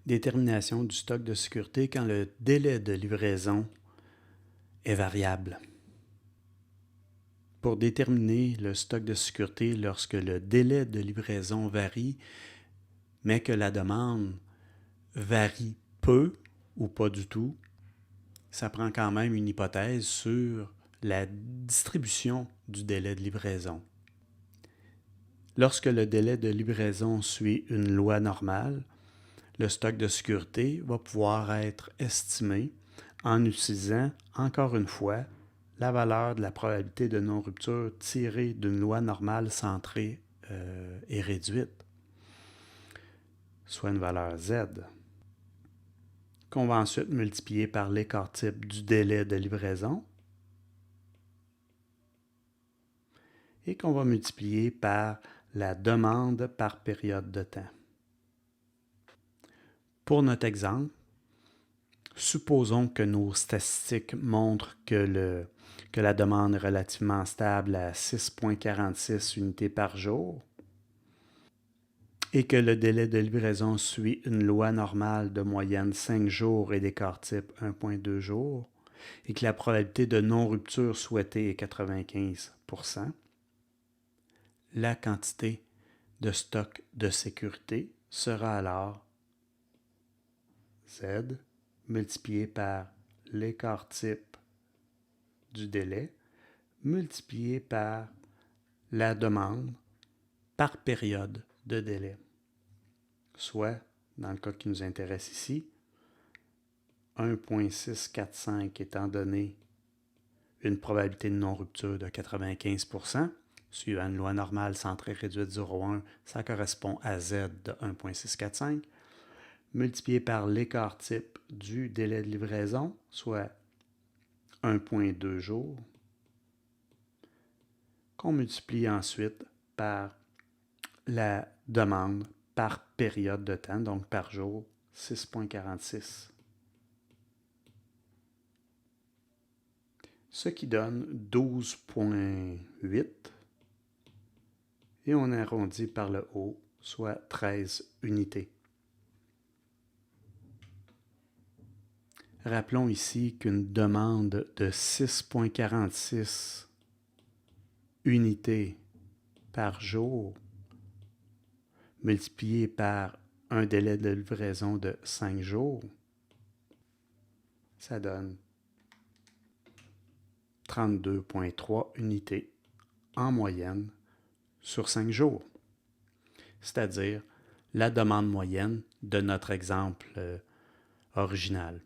Détermination du stock de sécurité quand le délai de livraison est variable. Pour déterminer le stock de sécurité lorsque le délai de livraison varie, mais que la demande varie peu ou pas du tout, ça prend quand même une hypothèse sur la distribution du délai de livraison. Lorsque le délai de livraison suit une loi normale, le stock de sécurité va pouvoir être estimé en utilisant, encore une fois, la valeur de la probabilité de non-rupture tirée d'une loi normale centrée et réduite, soit une valeur Z, qu'on va ensuite multiplier par l'écart type du délai de livraison et qu'on va multiplier par la demande par période de temps. Pour notre exemple, supposons que nos statistiques montrent que la demande est relativement stable à 6,46 unités par jour et que le délai de livraison suit une loi normale de moyenne 5 jours et d'écart type 1,2 jours et que la probabilité de non-rupture souhaitée est 95%, la quantité de stock de sécurité sera alors Z multiplié par l'écart type du délai multiplié par la demande par période de délai. Soit, dans le cas qui nous intéresse ici, 1,645 étant donné une probabilité de non-rupture de 95%, suivant une loi normale centrée réduite 0,1, ça correspond à Z de 1,645, multiplié par l'écart type du délai de livraison, soit 1,2 jours, qu'on multiplie ensuite par la demande par période de temps, donc par jour, 6,46. Ce qui donne 12,8 et on arrondit par le haut, soit 13 unités. Rappelons ici qu'une demande de 6,46 unités par jour multiplié par un délai de livraison de 5 jours, ça donne 32,3 unités en moyenne sur 5 jours, c'est-à-dire la demande moyenne de notre exemple original.